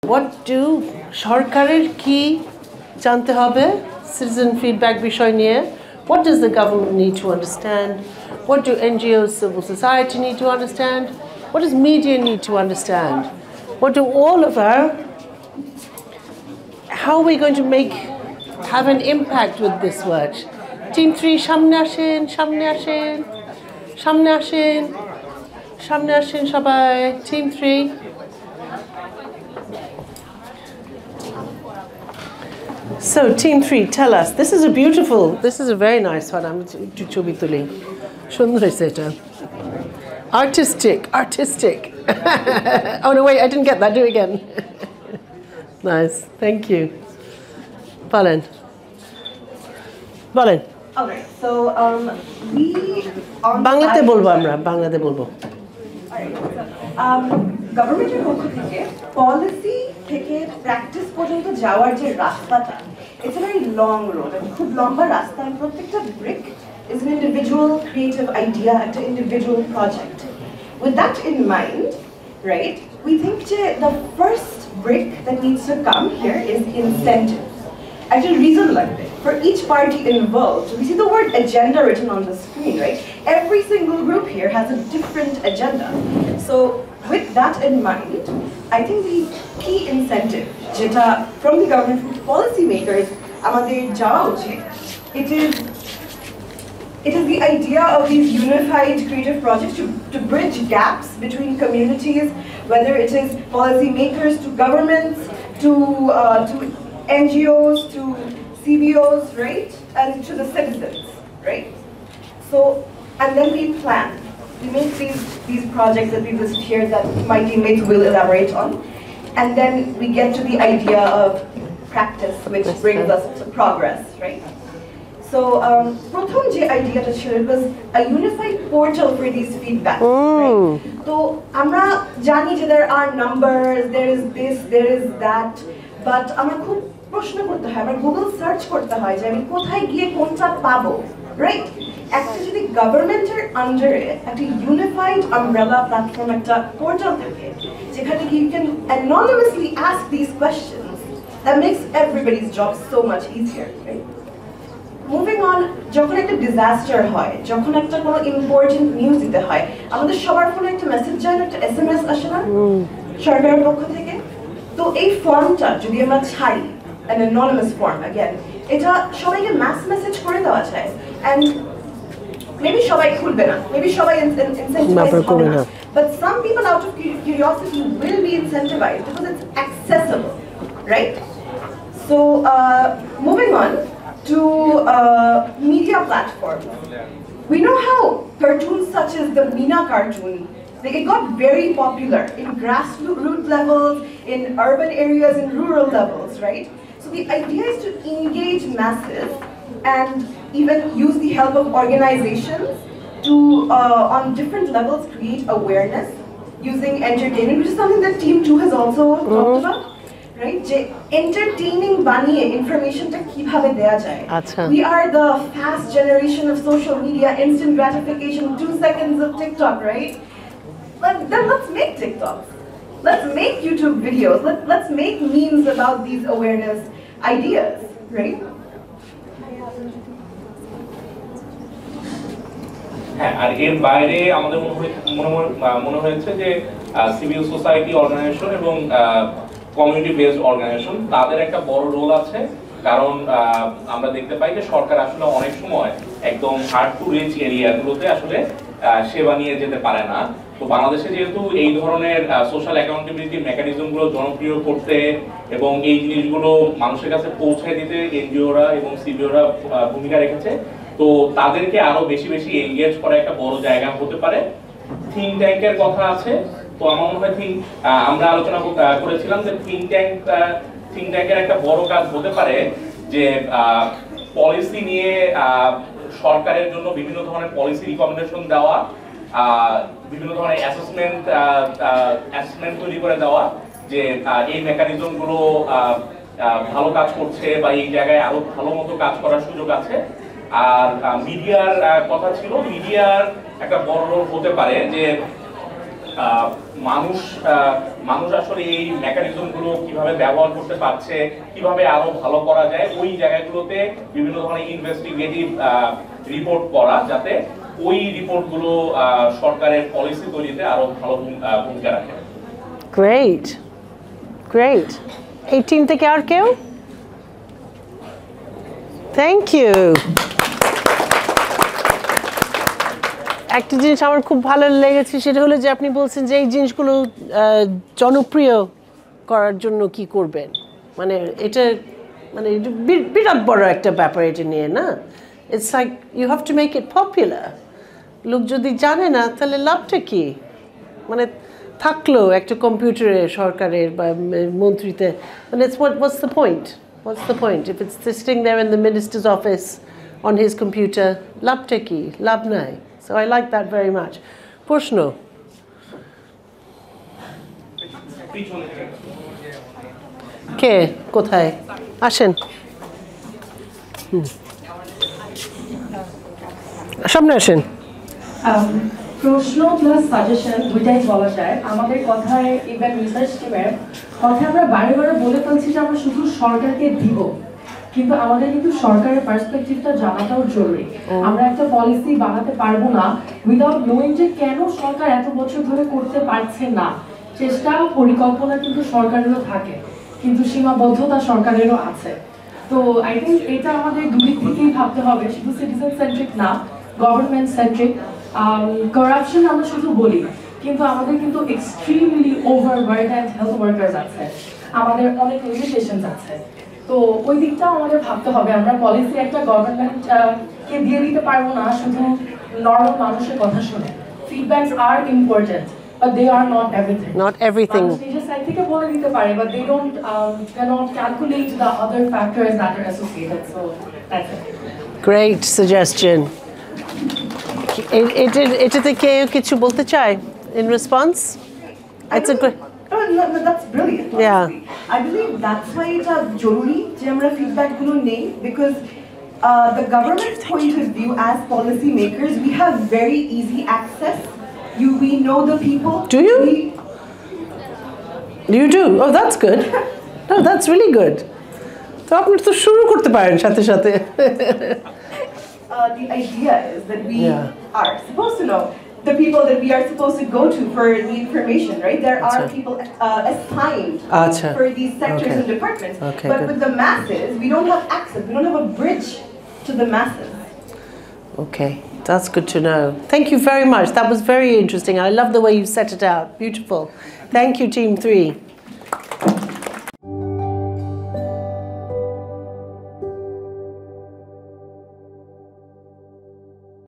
What do সরকারের কি জানতে হবে citizen feedback বিষয় নিয়ে? What does the government need to understand? What do NGOs, civil society need to understand? What does media need to understand? What do all of our, how are we going to have an impact with this work? Team 3, সামনে আসেন, সামনে আসেন, সামনে আসেন, সামনে আসেন সবাই. Team 3. So, Team 3, tell us. This is a very nice one. I'm chubi tuli. Shundar hoyse Artistic. Oh no, wait, I didn't get that. Do it again. Nice, thank you. Balen. Okay, so we on Banglate bolbo amra, Banglate bolbo. গভর্নমেন্টের পক্ষ থেকে policy থেকে practice পর্যন্ত যাওয়ার যে রাস্তাটা it's a very long road খুব লম্বা রাস্তা আর প্রত্যেকটা brick is an individual creative idea একটা individual project with that in mind right we think যে the first brick that needs to come here is incentive একটা reason লাগবে for each party involved. We see the word agenda written on the screen, right? Every single group here has a different agenda. So with that in mind, I think the key incentive jeta from the government, from the policy makers, amader jawa uchit, it is the idea of these unified creative projects to bridge gaps between communities, whether it is policy makers to governments, to NGOs, to CBOs, right? And to the citizens, right? So, and then we plan. We make these projects that we listed here that my teammates will elaborate on. And then we get to the idea of practice, which brings us to progress, right? So, prothom je idea ta chilo, it was a unified portal for these feedback, right? So, amra jani je there are numbers, there is this, there is that, but amra khub প্রশ্ন করতে হয় আমার Google search করতে হয় যে আমি কোথায় গিয়ে কোনটা পাবো রাইট একটা যদি গভর্নমেন্টের আন্ডারে একটা ইউনিফাইড আমব্রেলা প্ল্যাটফর্ম একটা পোর্টাল থাকে যেখানে কি you can anonymously ask this questions that makes everybody's job so much easier right moving on যখন একটা ডিজাস্টার হয় যখন একটা কোনো ইম্পর্টেন্ট নিউজ দিতে হয় আমাদের সবার ফোনে একটা মেসেজ যায় না একটা এসএমএস আসে না সরকারের পক্ষ থেকে তো এই ফর্মটা যদি আমরা ছাড়ি an anonymous form again এটা সবাইকে mass message করে দেওয়া যায় and maybe সবাই খুলবে না maybe সবাই incentivized হবে না but some people out of curiosity will be incentivized because it's accessible right so moving on to media platforms we know how cartoons such as the Meena cartoon it got very popular in grassroots levels in urban areas in rural levels right. So the idea is to engage masses and even use the help of organizations to, on different levels, create awareness using entertainment, which is something that Team 2 has also talked about, right? Entertaining baniye information ta kibhabe deya jay. We are the fast generation of social media, instant gratification, 2 seconds of TikTok, right? Then let's make TikToks. Let's make YouTube videos. Let's make memes about these awareness ideas, right? হ্যাঁ আর এর বাইরে আমাদের মনে হয়েছে যে civil society organisation এবং community based organisation তাদের একটা বড় রোল আছে কারণ আমরা দেখতে পাই যে সরকার আসলে অনেক সময় একদম হার্ড টু রিচ এরিয়াগুলোতে আসলে সেবা নিয়ে যেতে পারে না তো বাংলাদেশে যেহেতু এই ধরনের সোশ্যাল অ্যাকাউন্টেবিলিটি মেকানিজমগুলো জনপ্রিয় করতে এবং এই জিনিসগুলো মানুষের কাছে পৌঁছে দিতে এনজিওরা এবং সিবিওরা ভূমিকা রেখেছে তো তাদেরকে আরো বেশি বেশি এনগেজ করা একটা বড় জায়গা হতে পারে থিঙ্ক ট্যাঙ্কের কথা আছে তো আমার মনে হয় আমরা আলোচনা করেছিলাম যে থিঙ্ক ট্যাঙ্কের একটা বড় কাজ হতে পারে যে পলিসি নিয়ে সরকারের জন্য বিভিন্ন ধরনের পলিসি রিকমেন্ডেশন দেওয়া বিভিন্ন ধরনের অ্যাসেসমেন্ট তৈরি করে দেওয়া যে এই মেকানিজমগুলো ভালো কাজ করছে বা এই জায়গায় আরো ভালো মতো কাজ করার সুযোগ আছে আর মিডিয়ার কথা ছিল মিডিয়ার একটা বড় রোল হতে পারে যে মানুষ মানুষ আসলে এই মেকানিজমগুলো কিভাবে ব্যবহার করতে পারছে, কিভাবে আরো ভালো করা যায়, ওই জায়গাগুলোতে বিভিন্ন ধরনের ইনভেস্টিগেটিভ রিপোর্ট করা, যাতে ওই রিপোর্টগুলো সরকারের পলিসি তৈরিতে আরো ভালো ভূমিকা রাখে। Great, great. এই টিম থেকে আর কেউ? Thank you. একটা জিনিস আমার খুব ভালো লেগেছে, সেটা হলো যে আপনি বলছেন যে এই জিনিসগুলো জনপ্রিয় করার জন্য কি করবেন, মানে এটা মানে বিরাট বড় একটা ব্যাপার এটা নিয়ে, না? It's like you have to make it popular. লোক যদি জানে না তাহলে লাভটা কি? মানে থাকলো একটা কম্পিউটারে সরকারের বা মন্ত্রীতে, মানে what's the point? What's the point? If it's sitting there in the minister's office on his computer, লাভটা কি? লাভ নাই। So I like that very much. প্রশ্ন? কে কোথায় আসেন? সামনে আসেন। প্রশ্ন প্লাস সাজেশন দুইটাই বলা যায়। আমাদের কথায় ইভেন রিসার্চ টিমের কথায় আমরা বারে বারে বলে ফেলছি যে আমরা শুধু সরকারকে দিব, কিন্তু আমাদের কিন্তু সরকারের পার্সপেক্টিভটা জানাটাও জরুরি। আমরা একটা পলিসি বানাতে পারবো না উইদাউট নোইং যে কেন সরকার এত বছর ধরে করতে পারছে না। চেষ্টা পরিকল্পনা কিন্তু সরকারেরও থাকে, কিন্তু সীমাবদ্ধতা সরকারেরও আছে। তো আই থিঙ্ক এটা আমাদের দুদিক থেকেই ভাবতে হবে, শুধু সিটিজেন সেন্ট্রিক না, গভর্নমেন্ট সেন্ট্রিক। করাপশন আমরা শুধু বলি, কিন্তু আমাদের কিন্তু এক্সট্রিমলি ওভারবার্ডেন্ড হেলথ ওয়ার্কার্স আছে, আমাদের অনেক লিমিটেশনস আছে। তো ওই দিকটাও আমাদের ভাবতে হবে। আমরা পলিসি একটা গভর্নমেন্টকে দিয়ে দিতে পারবো না শুধু নরমাল মানুষের কথা শুনে। ফিডব্যাকস আর important, but they are not everything. Not everything. নিজের সাইড থেকে বলে দিতে পারে, but they don't cannot calculate the other factors that are associated. So that's it. Great suggestion. এটাতে কেউ কিছু বলতে চায় in response? It's a good. No, that's brilliant. Yeah. Honestly. I believe that's why it's a joruri je amra feedback gulo nei, because the government's point of view as policy makers, we have very easy access. We know the people. Do you? You do? Oh, that's good. No, that's really good. তো আপনি তো শুরু করতে পারেন সাথে সাথে। The idea is that we are supposed to know the people that we are supposed to go to for the information, right? There are people assigned for these sectors and departments. But with the masses, we don't have access. We don't have a bridge to the masses. Okay, that's good to know. Thank you very much. That was very interesting. I love the way you set it out. Beautiful. Thank you, Team 3.